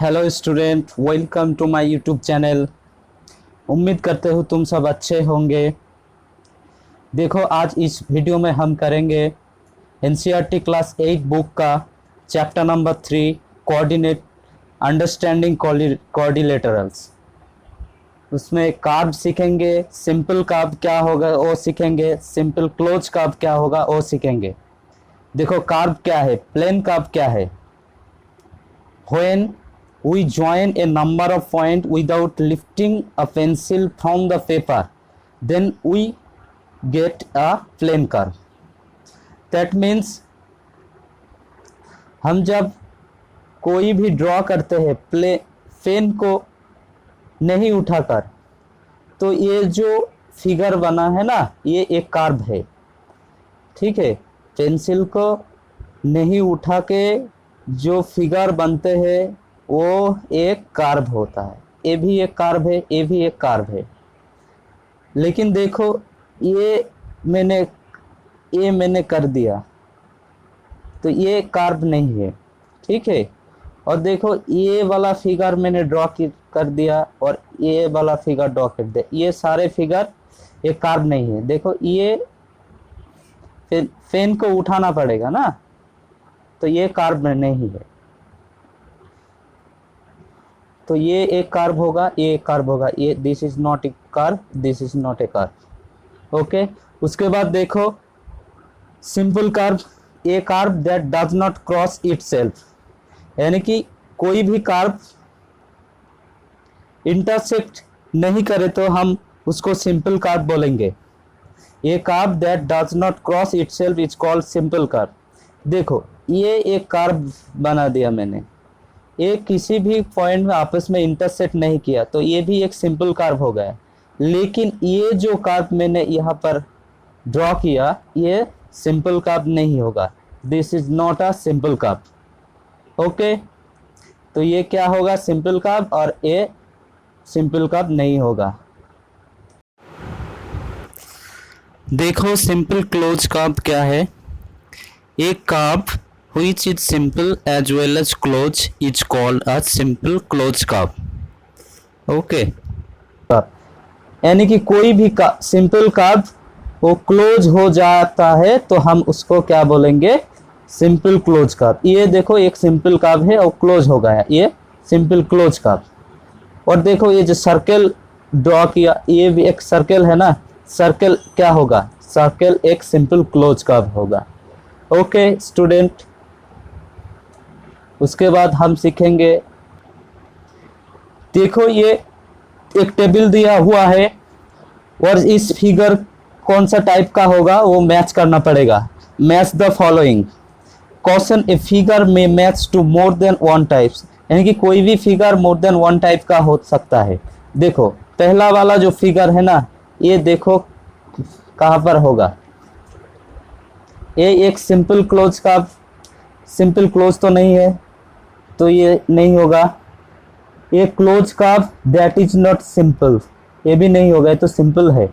Hello student, welcome to my YouTube channel. उम्मीद करते हो तुम सब अच्छे होंगे। देखो, आज इस वीडियो में हम करेंगे एनसीईआरटी क्लास 8 बुक का चैप्टर नंबर 3 कोऑर्डिनेट अंडरस्टैंडिंग कोऑर्डिनेटरल्स। उसमें कार्ब सीखेंगे, सिंपल कार्ब क्या होगा वो सीखेंगे, सिंपल क्लोज कार्ब क्या होगा वो सीखेंगे। देखो, कार्ब क्या है, प्लेन कार्ब क्या है। When we join a number of points without lifting a pencil from the paper, then we get a plane curve. That means हम जब कोई भी ड्रॉ करते हैं पेन को नहीं उठाकर, तो ये जो फिगर बना है ना, ये एक कार्व है। ठीक है, पेंसिल को नहीं उठा के जो फिगर बनते हैं वो एक कार्व होता है। ये भी एक कार्व है, ये भी एक कार्व है। लेकिन देखो, ये मैंने कर दिया तो ये कार्व नहीं है। ठीक है, और देखो ये वाला फिगर मैंने ड्रॉ कर दिया और ये वाला फिगर ड्रॉ कर दिया, ये सारे फिगर ये कार्व नहीं है। देखो, ये पेन को उठाना पड़ेगा ना, तो ये कार्व नहीं है। तो ये एक कार्व होगा, ये एक कार्व होगा। ये this is not a curve, this is not a curve. Okay, उसके बाद देखो simple curve, A curve that does not cross itself, यानी कि कोई भी कार्व इंटरसेक्ट नहीं करे तो हम उसको सिंपल कार्व बोलेंगे। A curve that does not cross itself is called simple curve. देखो, ये एक कार्व बना दिया मैंने, ये किसी भी पॉइंट में आपस में इंटरसेक्ट नहीं किया, तो ये भी एक सिंपल कार्व हो गया। लेकिन ये जो कार्व मैंने यहाँ पर ड्रॉ किया, ये सिंपल कार्व नहीं होगा। This is not a simple curve. Okay, तो ये क्या होगा, सिंपल कार्व, और ये सिंपल कार्व नहीं होगा। देखो, सिंपल क्लोज कर्व क्या है। एक curve which is simple as well as close is called a simple closed curve. Okay, यानी कि कोई भी सिंपल कर्व वो क्लोज हो जाता है तो हम उसको क्या बोलेंगे, सिंपल क्लोज कर्व। ये देखो, एक सिंपल कर्व है और क्लोज हो गया, ये सिंपल क्लोज कर्व। और देखो, ये जो सर्कल ड्रॉ किया, ये भी एक सर्कल है ना, सर्कल क्या होगा, सर्कल एक सिंपल क्लोज कर्व होगा। ओके स्टूडेंट, उसके बाद हम सीखेंगे, देखो ये एक टेबल दिया हुआ है और इस फिगर कौन सा टाइप का होगा वो मैच करना पड़ेगा। Match the following question, a figure में match to more than one types, यानी कि कोई भी figure more than one type का हो सकता है। देखो, पहला वाला जो फिगर है ना, ये देखो कहाँ पर होगा, ये एक सिंपल क्लोज का, सिंपल क्लोज तो नहीं है, तो ये नहीं होगा। ये close curve that is not simple, ये भी नहीं होगा, ये तो सिंपल है।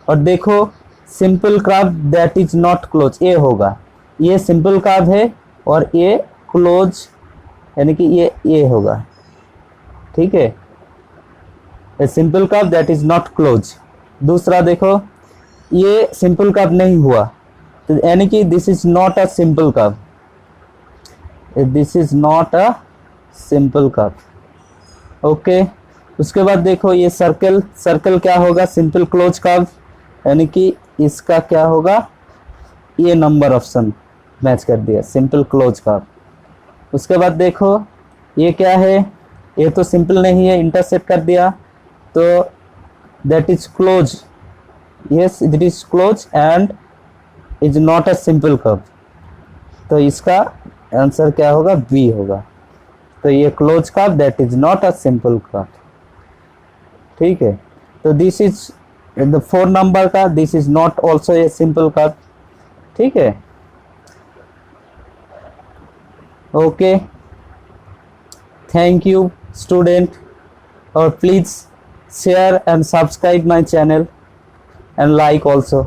और देखो, simple curve that is not close, ये होगा। ये सिंपल कर्व है और ये क्लोज, यानी कि ये होगा। ठीक है, a simple curve that is not close. दूसरा देखो, ये सिंपल कर्व नहीं हुआ, तो यानी कि this is not a simple curve, this is not a simple curve. Okay, उसके बाद देखो, ये सर्कल, सर्कल क्या होगा, सिंपल क्लोज कर्व, यानी कि इसका क्या होगा, ये नंबर ऑप्शन मैच कर दिया, सिंपल क्लोज कर्व। उसके बाद देखो, ये क्या है, ये तो सिंपल नहीं है, इंटरसेक्ट कर दिया, तो that is close, yes it is close and is not a simple curve, तो इसका आंसर क्या होगा, बी होगा। तो ये close curve that is not a simple curve. ठीक है, तो दिस इज द 4 नंबर का, this is not also a simple curve. ठीक है, ओके, थैंक यू स्टूडेंट, और please share and subscribe my channel and like also.